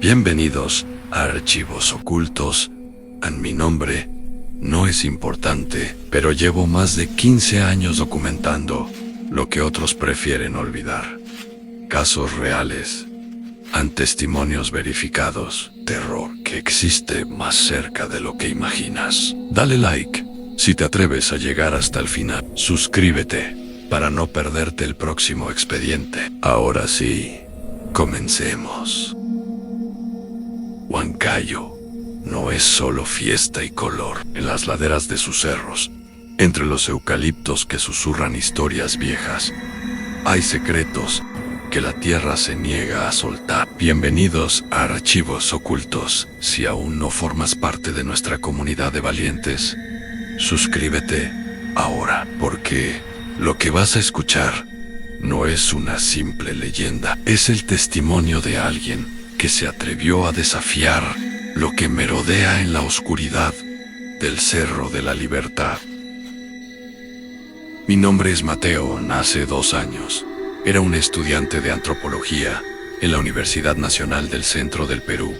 Bienvenidos a Archivos Ocultos. Mi nombre no es importante, pero llevo más de 15 años documentando lo que otros prefieren olvidar. Casos reales, testimonios verificados, terror que existe más cerca de lo que imaginas. Dale like si te atreves a llegar hasta el final. Suscríbete para no perderte el próximo expediente. Ahora sí, comencemos. Huancayo no es solo fiesta y color. En las laderas de sus cerros, entre los eucaliptos que susurran historias viejas, hay secretos que la tierra se niega a soltar. Bienvenidos a Archivos Ocultos. Si aún no formas parte de nuestra comunidad de valientes, suscríbete ahora, porque lo que vas a escuchar no es una simple leyenda, es el testimonio de alguien que se atrevió a desafiar lo que merodea en la oscuridad del Cerro de la Libertad. Mi nombre es Mateo. Hace 2 años era un estudiante de antropología en la Universidad Nacional del Centro del Perú.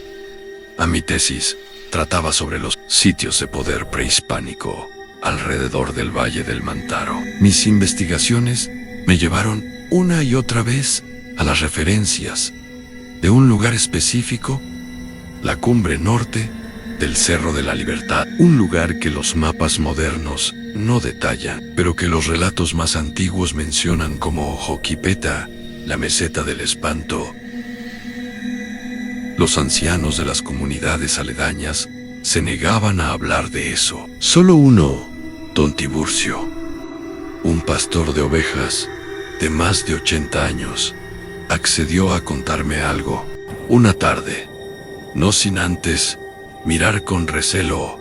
Mi tesis trataba sobre los sitios de poder prehispánico alrededor del Valle del Mantaro. Mis investigaciones me llevaron una y otra vez a las referencias de un lugar específico, la cumbre norte del Cerro de la Libertad, un lugar que los mapas modernos no detallan, pero que los relatos más antiguos mencionan como Joquipeta, la meseta del espanto. Los ancianos de las comunidades aledañas se negaban a hablar de eso. Solo uno, Don Tiburcio, un pastor de ovejas de más de 80 años, accedió a contarme algo una tarde, no sin antes mirar con recelo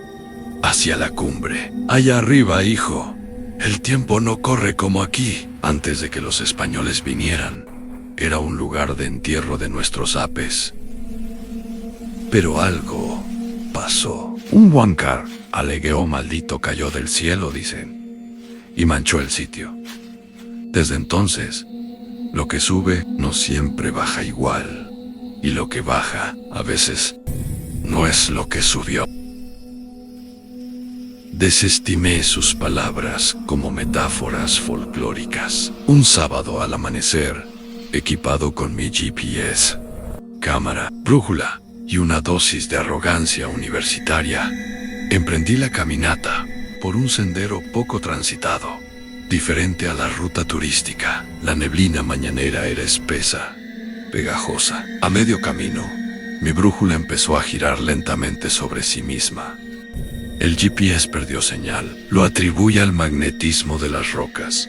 hacia la cumbre. Allá arriba, hijo, el tiempo no corre como aquí. Antes de que los españoles vinieran, era un lugar de entierro de nuestros apes. Pero algo pasó. Un huáncar, alegueo maldito, cayó del cielo, dicen, y manchó el sitio. Desde entonces, lo que sube no siempre baja igual, y lo que baja a veces no es lo que subió. Desestimé sus palabras como metáforas folclóricas. Un sábado al amanecer, equipado con mi GPS, cámara, brújula y una dosis de arrogancia universitaria, emprendí la caminata por un sendero poco transitado, diferente a la ruta turística. La neblina mañanera era espesa, pegajosa. A medio camino, mi brújula empezó a girar lentamente sobre sí misma. El GPS perdió señal. Lo atribuye al magnetismo de las rocas.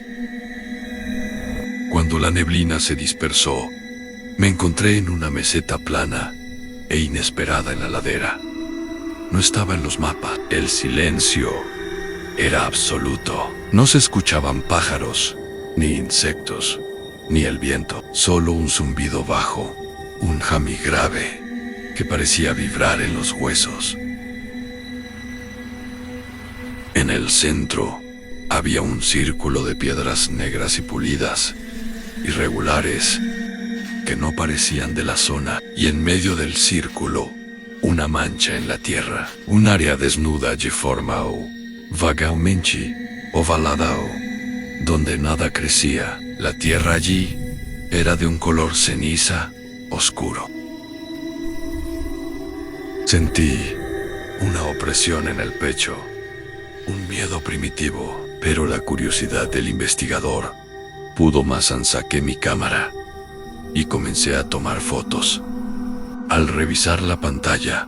Cuando la neblina se dispersó, me encontré en una meseta plana e inesperada en la ladera. No estaba en los mapas. El silencio era absoluto. No se escuchaban pájaros, ni insectos, ni el viento. Solo un zumbido bajo, un jami grave que parecía vibrar en los huesos. En el centro había un círculo de piedras negras y pulidas, irregulares, que no parecían de la zona, y en medio del círculo, una mancha en la tierra, un área desnuda y formao, vagamente ovaladao, donde nada crecía. La tierra allí era de un color ceniza oscuro. Sentí una opresión en el pecho, un miedo primitivo, pero la curiosidad del investigador pudo más. Saqué mi cámara y comencé a tomar fotos. Al revisar la pantalla,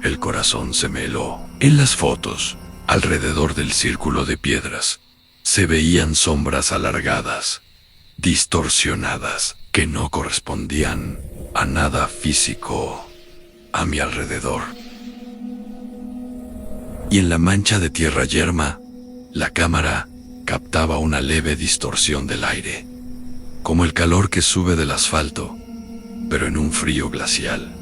el corazón se me heló. En las fotos, alrededor del círculo de piedras, se veían sombras alargadas, distorsionadas, que no correspondían a nada físico a mi alrededor. Y en la mancha de tierra yerma, la cámara captaba una leve distorsión del aire, como el calor que sube del asfalto, pero en un frío glacial.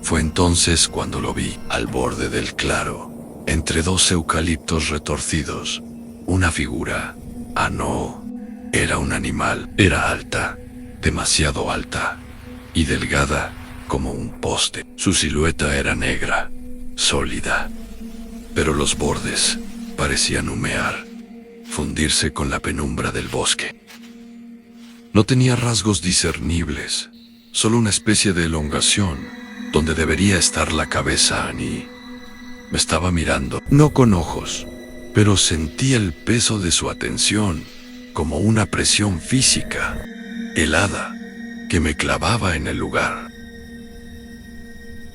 Fue entonces cuando lo vi, al borde del claro, entre 2 eucaliptos retorcidos, una figura. No, era un animal. Era alta, demasiado alta, y delgada, como un poste. Su silueta era negra, sólida, pero los bordes parecían humear, fundirse con la penumbra del bosque. No tenía rasgos discernibles, solo una especie de elongación donde debería estar la cabeza. Annie me estaba mirando, no con ojos, pero sentí el peso de su atención, como una presión física, helada, que me clavaba en el lugar.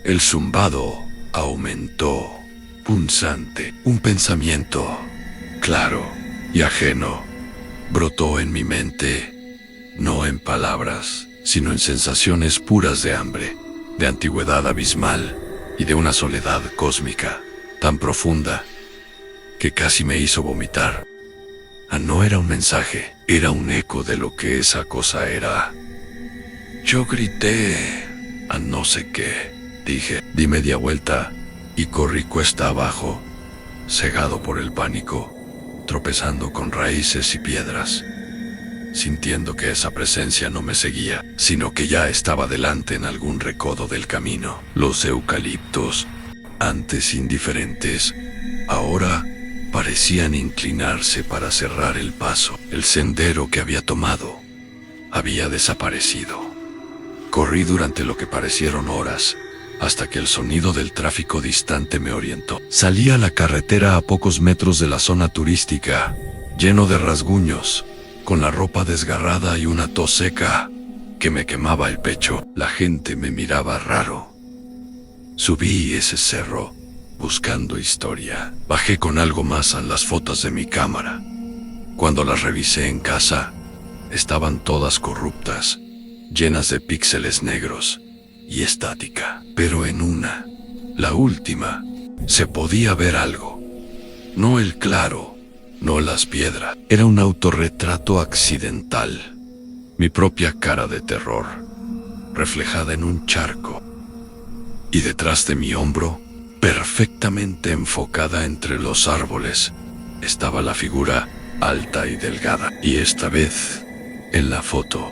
El zumbado aumentó, punzante. Un pensamiento, claro y ajeno, brotó en mi mente, no en palabras, sino en sensaciones puras de hambre, de antigüedad abismal y de una soledad cósmica, tan profunda, que casi me hizo vomitar. No era un mensaje, era un eco de lo que esa cosa era. Yo grité a no sé qué, dije, di media vuelta y corrí cuesta abajo, cegado por el pánico, tropezando con raíces y piedras, sintiendo que esa presencia no me seguía, sino que ya estaba delante en algún recodo del camino. Los eucaliptos, antes indiferentes, ahora parecían inclinarse para cerrar el paso. El sendero que había tomado había desaparecido. Corrí durante lo que parecieron horas, hasta que el sonido del tráfico distante me orientó. Salí a la carretera a pocos metros de la zona turística, lleno de rasguños, con la ropa desgarrada y una tos seca que me quemaba el pecho. La gente me miraba raro. Subí ese cerro buscando historia. Bajé con algo más a las fotos de mi cámara. Cuando las revisé en casa, estaban todas corruptas, llenas de píxeles negros y estática. Pero en una, la última, se podía ver algo. No el claro, no las piedras. Era un autorretrato accidental. Mi propia cara de terror, reflejada en un charco. Y detrás de mi hombro, perfectamente enfocada entre los árboles, estaba la figura alta y delgada. Y esta vez, en la foto,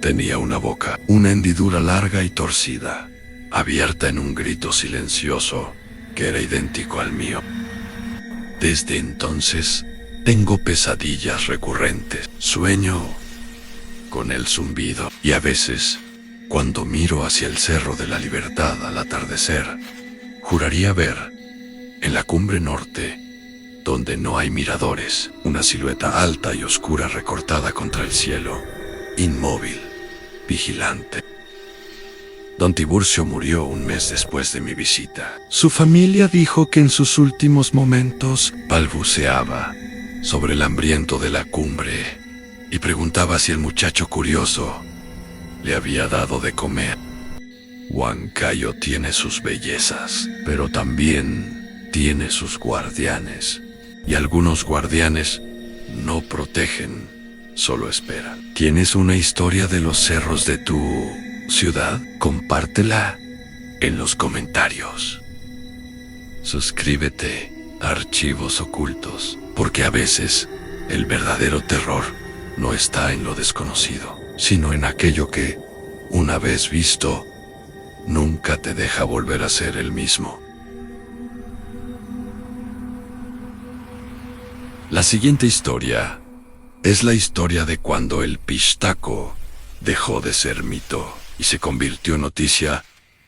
tenía una boca, una hendidura larga y torcida, abierta en un grito silencioso que era idéntico al mío. Desde entonces, tengo pesadillas recurrentes. Sueño con el zumbido y a veces, cuando miro hacia el Cerro de la Libertad al atardecer, juraría ver, en la cumbre norte, donde no hay miradores, una silueta alta y oscura recortada contra el cielo, inmóvil, vigilante. Don Tiburcio murió un mes después de mi visita. Su familia dijo que en sus últimos momentos balbuceaba sobre el hambriento de la cumbre y preguntaba si el muchacho curioso le había dado de comer. Huancayo tiene sus bellezas, pero también tiene sus guardianes. Y algunos guardianes no protegen, solo esperan. ¿Tienes una historia de los cerros de tu ciudad? Compártela en los comentarios. Suscríbete a Archivos Ocultos, porque a veces el verdadero terror no está en lo desconocido, sino en aquello que, una vez visto, nunca te deja volver a ser el mismo. La siguiente historia es la historia de cuando el pistaco dejó de ser mito y se convirtió en noticia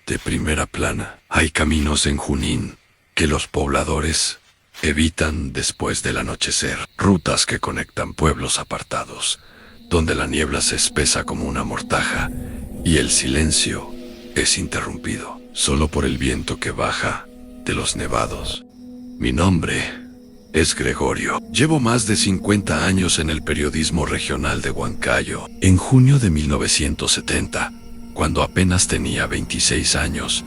de primera plana. Hay caminos en Junín que los pobladores evitan después del anochecer, rutas que conectan pueblos apartados, donde la niebla se espesa como una mortaja y el silencio es interrumpido solo por el viento que baja de los nevados. Mi nombre es Gregorio. Llevo más de 50 años en el periodismo regional de Huancayo. En junio de 1970, cuando apenas tenía 26 años,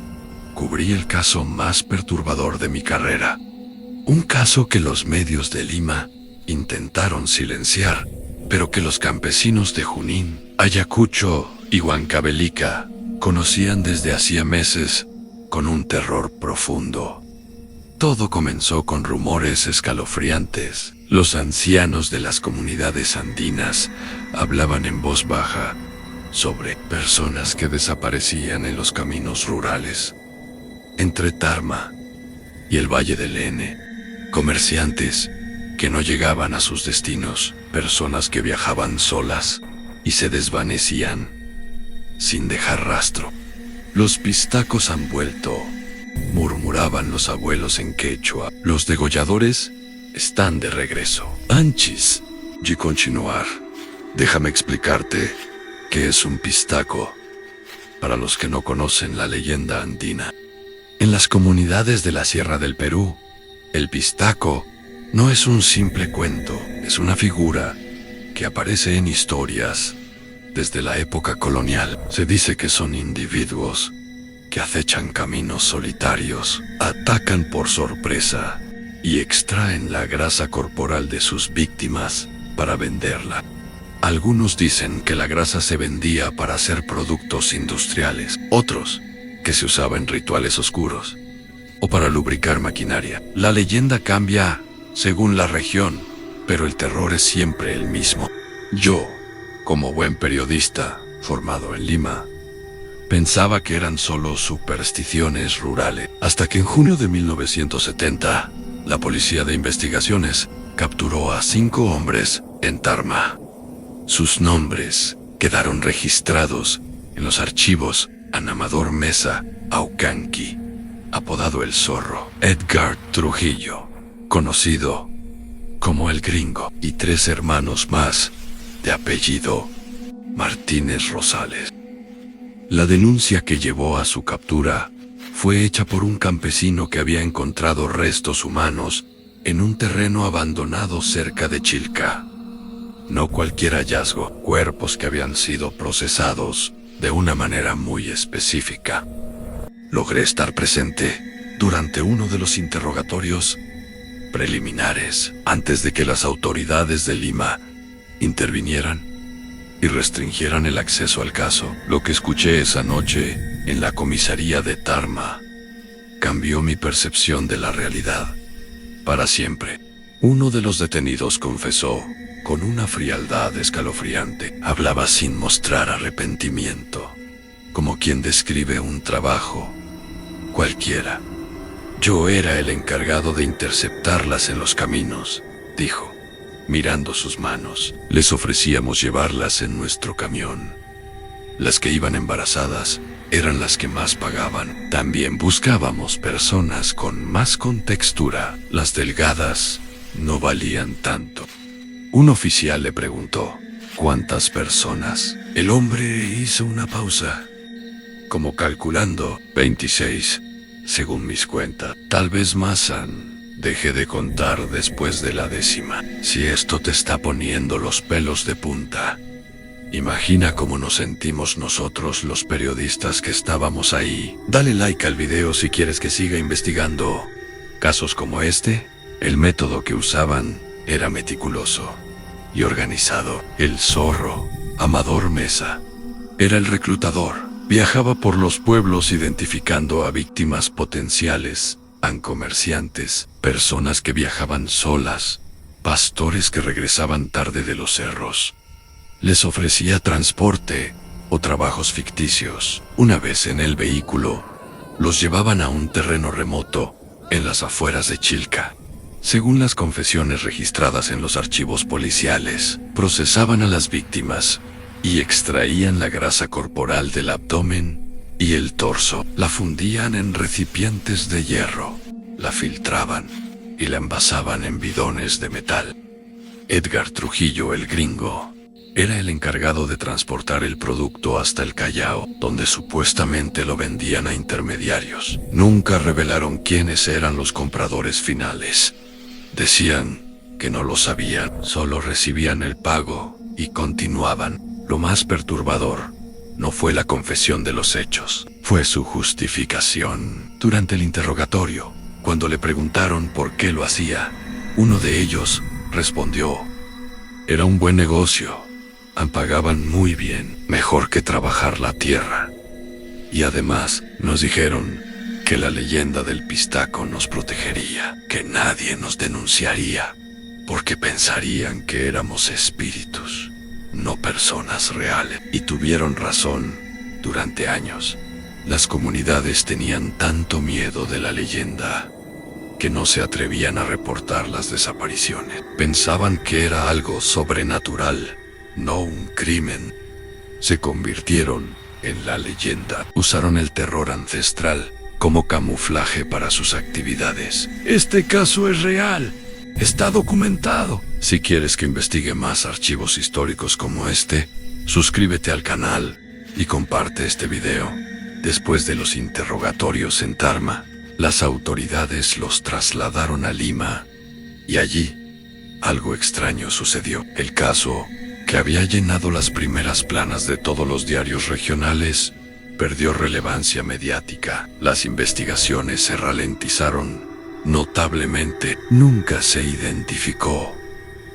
cubrí el caso más perturbador de mi carrera. Un caso que los medios de Lima intentaron silenciar, pero que los campesinos de Junín, Ayacucho y Huancavelica conocían desde hacía meses con un terror profundo. Todo comenzó con rumores escalofriantes. Los ancianos de las comunidades andinas hablaban en voz baja sobre personas que desaparecían en los caminos rurales, entre Tarma y el Valle del N, comerciantes que no llegaban a sus destinos, personas que viajaban solas y se desvanecían sin dejar rastro. Los pistacos han vuelto, murmuraban los abuelos en quechua. Los degolladores están de regreso. Antes de continuar, déjame explicarte qué es un pistaco, para los que no conocen la leyenda andina. En las comunidades de la Sierra del Perú, el pistaco no es un simple cuento, es una figura que aparece en historias desde la época colonial. Se dice que son individuos que acechan caminos solitarios, atacan por sorpresa y extraen la grasa corporal de sus víctimas para venderla. Algunos dicen que la grasa se vendía para hacer productos industriales, otros que se usaba en rituales oscuros o para lubricar maquinaria. La leyenda cambia según la región, pero el terror es siempre el mismo. Yo, como buen periodista formado en Lima, pensaba que eran solo supersticiones rurales, hasta que en junio de 1970, la Policía de Investigaciones capturó a 5 hombres en Tarma. Sus nombres quedaron registrados en los archivos Anamador Mesa Aucanqui, apodado El Zorro, Edgar Trujillo, conocido como El Gringo, y 3 hermanos más, de apellido Martínez Rosales. La denuncia que llevó a su captura fue hecha por un campesino que había encontrado restos humanos en un terreno abandonado cerca de Chilca. No cualquier hallazgo, cuerpos que habían sido procesados de una manera muy específica. Logré estar presente durante uno de los interrogatorios preliminares antes de que las autoridades de Lima intervinieran y restringieran el acceso al caso. Lo que escuché esa noche en la comisaría de Tarma cambió mi percepción de la realidad para siempre. Uno de los detenidos confesó con una frialdad escalofriante. Hablaba sin mostrar arrepentimiento, como quien describe un trabajo cualquiera. Yo era el encargado de interceptarlas en los caminos, dijo, mirando sus manos. Les ofrecíamos llevarlas en nuestro camión. Las que iban embarazadas eran las que más pagaban. También buscábamos personas con más contextura. Las delgadas no valían tanto. Un oficial le preguntó, ¿cuántas personas? El hombre hizo una pausa, como calculando, 26, según mis cuentas. Tal vez más dejé de contar después de la 10ª. Si esto te está poniendo los pelos de punta, imagina cómo nos sentimos nosotros los periodistas que estábamos ahí. Dale like al video si quieres que siga investigando casos como este. El método que usaban era meticuloso y organizado. El Zorro, Amador Mesa, era el reclutador. Viajaba por los pueblos identificando a víctimas potenciales, a comerciantes, personas que viajaban solas, pastores que regresaban tarde de los cerros. Les ofrecía transporte o trabajos ficticios. Una vez en el vehículo, los llevaban a un terreno remoto en las afueras de Chilca. Según las confesiones registradas en los archivos policiales, procesaban a las víctimas y extraían la grasa corporal del abdomen y el torso. La fundían en recipientes de hierro, la filtraban y la envasaban en bidones de metal. Edgar Trujillo, el Gringo, era el encargado de transportar el producto hasta el Callao, donde supuestamente lo vendían a intermediarios. Nunca revelaron quiénes eran los compradores finales. Decían que no lo sabían, solo recibían el pago y continuaban. Lo más perturbador no fue la confesión de los hechos, fue su justificación. Durante el interrogatorio, cuando le preguntaron por qué lo hacía, uno de ellos respondió, era un buen negocio, pagaban muy bien, mejor que trabajar la tierra. Y además nos dijeron que la leyenda del pistaco nos protegería, que nadie nos denunciaría, porque pensarían que éramos espíritus. no personas reales. Y tuvieron razón. Durante años, las comunidades tenían tanto miedo de la leyenda que no se atrevían a reportar las desapariciones. Pensaban que era algo sobrenatural, no un crimen. Se convirtieron en la leyenda. Usaron el terror ancestral como camuflaje para sus actividades. Este caso es real. Está documentado. Si quieres que investigue más archivos históricos como este, suscríbete al canal y comparte este video. Después de los interrogatorios en Tarma, las autoridades los trasladaron a Lima y allí algo extraño sucedió. El caso, que había llenado las primeras planas de todos los diarios regionales, perdió relevancia mediática. Las investigaciones se ralentizaron notablemente. Nunca se identificó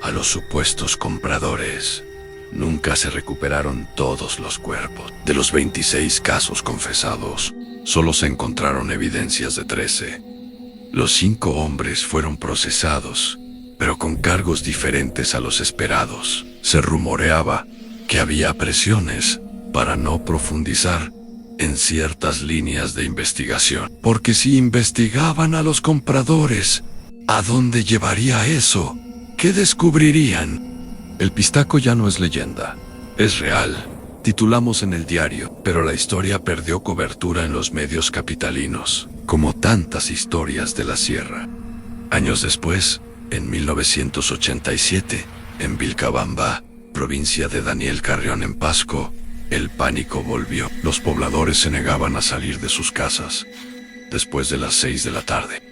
a los supuestos compradores. Nunca se recuperaron todos los cuerpos. De los 26 casos confesados, solo se encontraron evidencias de 13. Los 5 hombres fueron procesados, pero con cargos diferentes a los esperados. Se rumoreaba que había presiones para no profundizar en ciertas líneas de investigación. Porque si investigaban a los compradores, ¿a dónde llevaría eso? ¿Qué descubrirían? El pistaco ya no es leyenda, es real. Titulamos en el diario, pero la historia perdió cobertura en los medios capitalinos, como tantas historias de la sierra. Años después, en 1987, en Vilcabamba, provincia de Daniel Carrión en Pasco, el pánico volvió. Los pobladores se negaban a salir de sus casas después de las 6 de la tarde.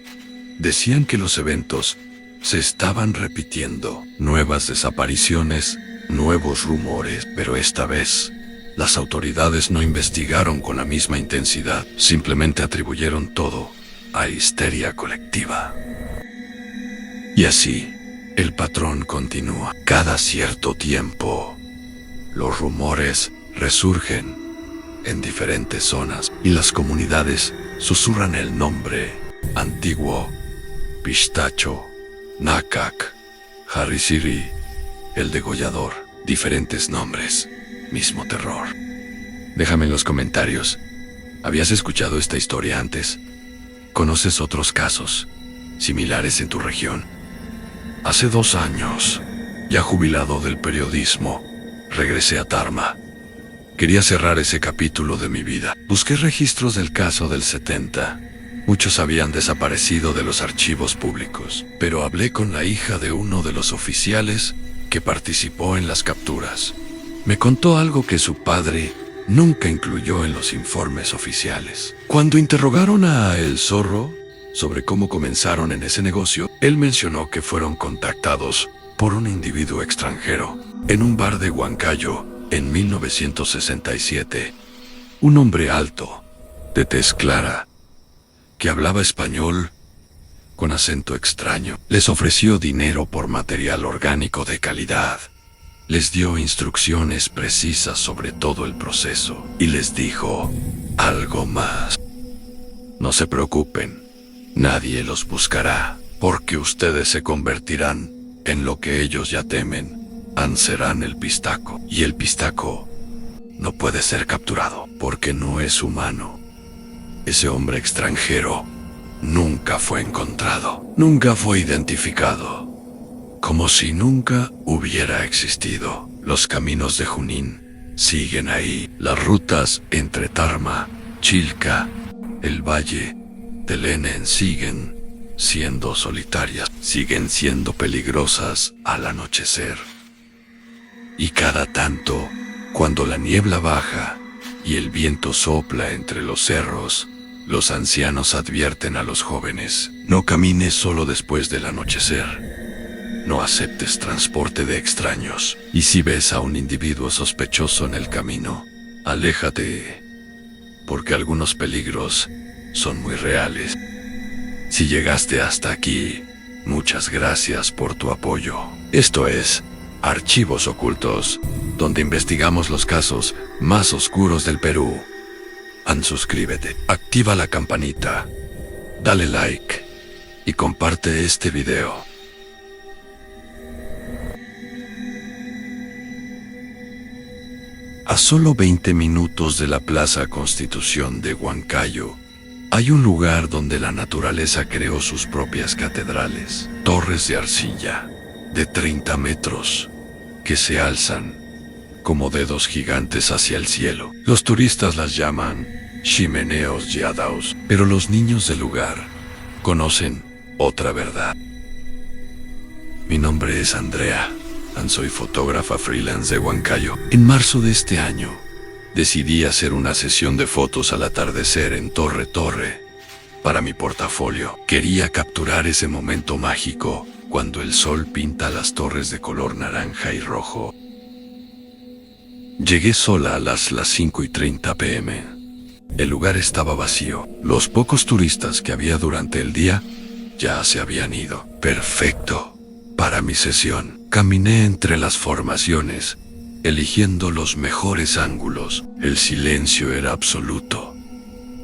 Decían que los eventos se estaban repitiendo. Nuevas desapariciones, nuevos rumores, pero esta vez las autoridades no investigaron con la misma intensidad. Simplemente atribuyeron todo a histeria colectiva. Y así, el patrón continúa. Cada cierto tiempo, los rumores resurgen en diferentes zonas y las comunidades susurran el nombre antiguo: Pistacho, Nácac, Harrisiri, el degollador. Diferentes nombres, mismo terror. Déjame en los comentarios, ¿habías escuchado esta historia antes? ¿Conoces otros casos similares en tu región? Hace 2 años, ya jubilado del periodismo, regresé a Tarma. Quería cerrar ese capítulo de mi vida. Busqué registros del caso del 70. Muchos habían desaparecido de los archivos públicos, pero hablé con la hija de uno de los oficiales que participó en las capturas. Me contó algo que su padre nunca incluyó en los informes oficiales. Cuando interrogaron a El Zorro sobre cómo comenzaron en ese negocio, él mencionó que fueron contactados por un individuo extranjero en un bar de Huancayo en 1967. Un hombre alto, de tez clara, que hablaba español con acento extraño. Les ofreció dinero por material orgánico de calidad. Les dio instrucciones precisas sobre todo el proceso y les dijo algo más. No se preocupen, nadie los buscará, porque ustedes se convertirán en lo que ellos ya temen. Serán el pistaco, y el pistaco no puede ser capturado porque no es humano. Ese hombre extranjero nunca fue encontrado, nunca fue identificado, como si nunca hubiera existido. Los caminos de Junín siguen ahí. Las rutas entre Tarma, Chilca, el Valle del Enen siguen siendo solitarias, siguen siendo peligrosas al anochecer. Y cada tanto, cuando la niebla baja y el viento sopla entre los cerros, los ancianos advierten a los jóvenes: no camines solo después del anochecer. No aceptes transporte de extraños. Y si ves a un individuo sospechoso en el camino, aléjate, porque algunos peligros son muy reales. Si llegaste hasta aquí, muchas gracias por tu apoyo. Esto es Archivos Ocultos, donde investigamos los casos más oscuros del Perú. Suscríbete, activa la campanita, dale like y comparte este video. A solo 20 minutos de la Plaza Constitución de Huancayo, hay un lugar donde la naturaleza creó sus propias catedrales, torres de arcilla, de 30 metros, que se alzan como dedos gigantes hacia el cielo. Los turistas las llaman Chimeneos Yadaos, pero los niños del lugar conocen otra verdad. Mi nombre es Andrea, soy fotógrafa freelance de Huancayo. En marzo de este año, decidí hacer una sesión de fotos al atardecer en Torre para mi portafolio. Quería capturar ese momento mágico cuando el sol pinta las torres de color naranja y rojo. Llegué sola a las 5:30 p.m. El lugar estaba vacío. Los pocos turistas que había durante el día ya se habían ido. Perfecto para mi sesión. Caminé entre las formaciones, eligiendo los mejores ángulos. El silencio era absoluto,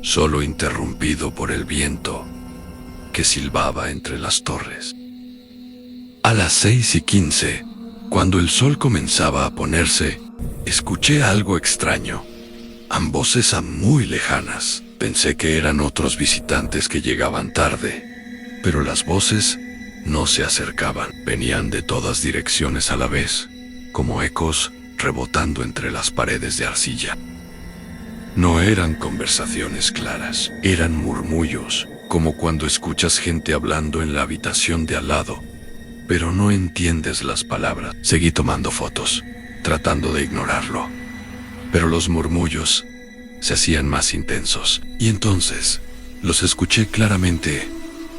solo interrumpido por el viento que silbaba entre las torres. A las 6:15, cuando el sol comenzaba a ponerse, escuché algo extraño. Voces muy lejanas. Pensé que eran otros visitantes que llegaban tarde, pero las voces no se acercaban. Venían de todas direcciones a la vez, como ecos rebotando entre las paredes de arcilla. No eran conversaciones claras, eran murmullos, como cuando escuchas gente hablando en la habitación de al lado, pero no entiendes las palabras. Seguí tomando fotos, tratando de ignorarlo, pero los murmullos se hacían más intensos, y entonces los escuché claramente.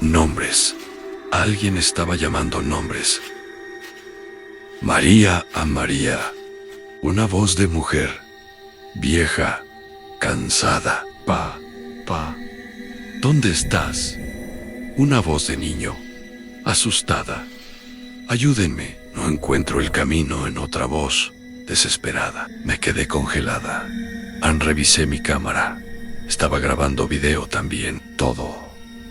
Nombres. Alguien estaba llamando nombres. María a María. Una voz de mujer, vieja, cansada. Pa. ¿Dónde estás? Una voz de niño, asustada. Ayúdenme, no encuentro el camino. En otra voz, desesperada. Me quedé congelada. Revisé mi cámara. Estaba grabando video también. Todo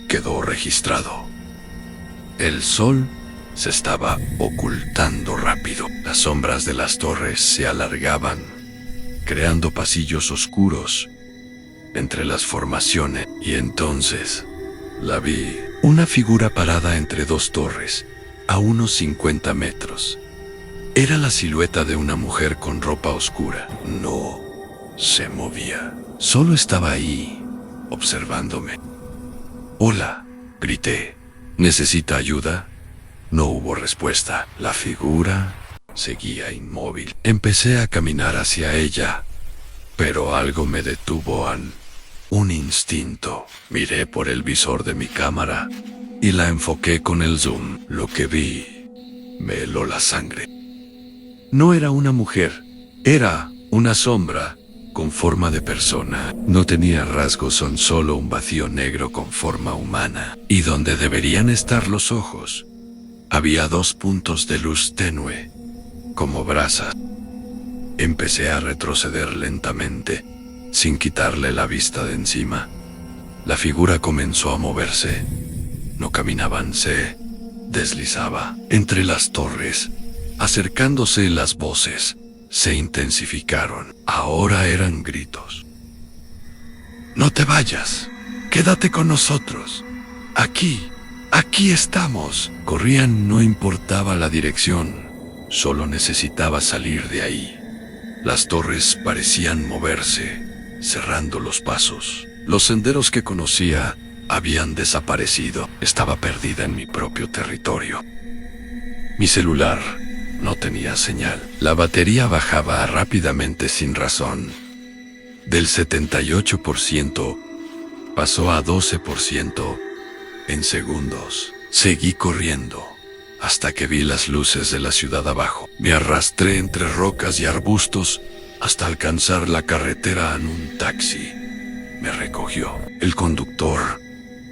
quedó registrado. El sol se estaba ocultando rápido. Las sombras de las torres se alargaban, creando pasillos oscuros entre las formaciones. Y entonces la vi. Una figura parada entre dos torres, a unos 50 metros. Era la silueta de una mujer con ropa oscura. No se movía. Solo estaba ahí, observándome. Hola, grité. ¿Necesita ayuda? No hubo respuesta. La figura seguía inmóvil. Empecé a caminar hacia ella, pero algo me detuvo. Un instinto. Miré por el visor de mi cámara y la enfoqué con el zoom. Lo que vi me heló la sangre. No era una mujer, era una sombra con forma de persona. No tenía rasgos, son solo un vacío negro con forma humana. Y donde deberían estar los ojos, había dos puntos de luz tenue, como brasas. Empecé a retroceder lentamente, sin quitarle la vista de encima. La figura comenzó a moverse. No caminaban, se deslizaba entre las torres, acercándose. Las voces se intensificaron. Ahora eran gritos. No te vayas, quédate con nosotros. Aquí estamos. Corrían, no importaba la dirección, solo necesitaba salir de ahí. Las torres parecían moverse, cerrando los pasos. Los senderos que conocía habían desaparecido. Estaba perdida en mi propio territorio. Mi celular no tenía señal. La batería bajaba rápidamente sin razón. Del 78% pasó a 12% en segundos. Seguí corriendo hasta que vi las luces de la ciudad abajo. Me arrastré entre rocas y arbustos hasta alcanzar la carretera. En un taxi me recogió. El conductor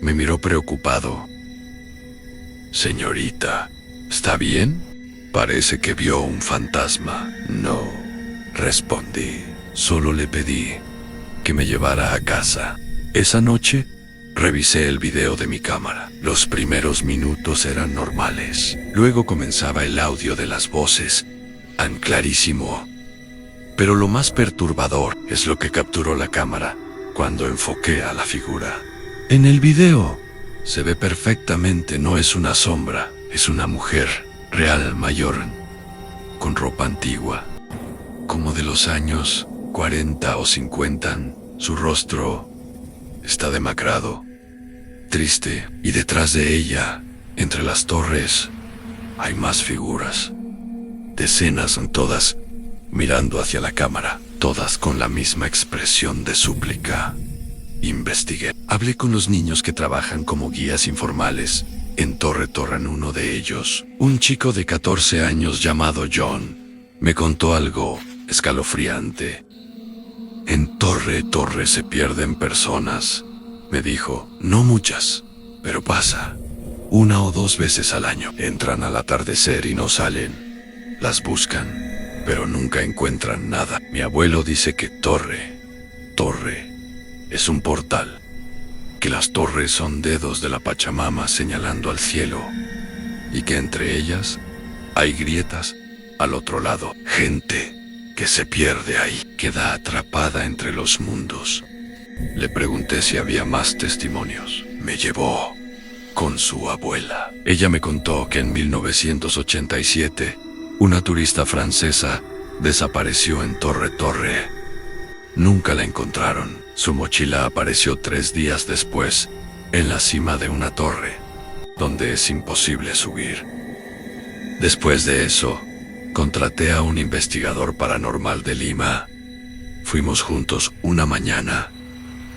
me miró preocupado. Señorita, ¿está bien? Parece que vio un fantasma. No, respondí. Solo le pedí que me llevara a casa. Esa noche, revisé el video de mi cámara. Los primeros minutos eran normales. Luego comenzaba el audio de las voces, tan clarísimo Pero lo más perturbador es lo que capturó la cámara cuando enfoqué a la figura. En el video se ve perfectamente, no es una sombra, es una mujer real mayor, con ropa antigua, como de los años 40 o 50. Su rostro está demacrado, triste, y detrás de ella, entre las torres, hay más figuras. Decenas, todas mirando hacia la cámara, todas con la misma expresión de súplica. Investigué. Hablé con los niños que trabajan como guías informales en Torre Torre. Uno de ellos, un chico de 14 años llamado John, me contó algo escalofriante. En Torre Torre se pierden personas, me dijo. No muchas, pero pasa. 1 o 2 veces al año. Entran al atardecer y no salen. Las buscan, pero nunca encuentran nada. Mi abuelo dice que Torre es un portal, que las torres son dedos de la Pachamama señalando al cielo, y que entre ellas hay grietas al otro lado. Gente que se pierde ahí, queda atrapada entre los mundos. Le pregunté si había más testimonios. Me llevó con su abuela. Ella me contó que en 1987, una turista francesa desapareció en Torre Torre. Nunca la encontraron. Su mochila apareció 3 días después, en la cima de una torre, donde es imposible subir. Después de eso, contraté a un investigador paranormal de Lima. Fuimos juntos una mañana,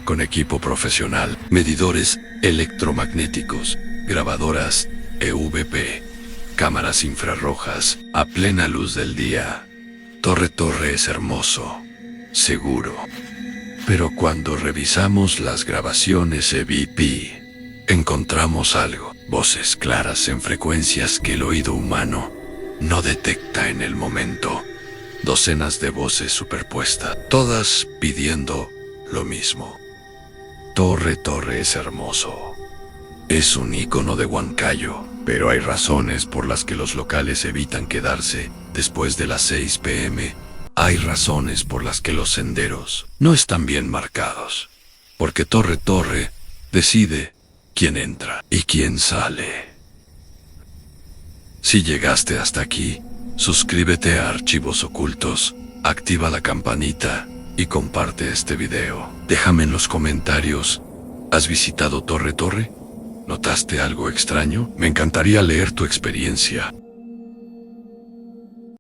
con equipo profesional, medidores electromagnéticos, grabadoras EVP, cámaras infrarrojas, a plena luz del día. Torre Torre es hermoso, seguro. Pero cuando revisamos las grabaciones EVP, encontramos algo. Voces claras en frecuencias que el oído humano no detecta en el momento. Docenas de voces superpuestas, todas pidiendo lo mismo. Torre Torre es hermoso. Es un icono de Huancayo, pero hay razones por las que los locales evitan quedarse después de las 6 p.m. Hay razones por las que los senderos no están bien marcados, porque Torre Torre decide quién entra y quién sale. Si llegaste hasta aquí, suscríbete a Archivos Ocultos, activa la campanita y comparte este video. Déjame en los comentarios, ¿has visitado Torre Torre? ¿Notaste algo extraño? Me encantaría leer tu experiencia.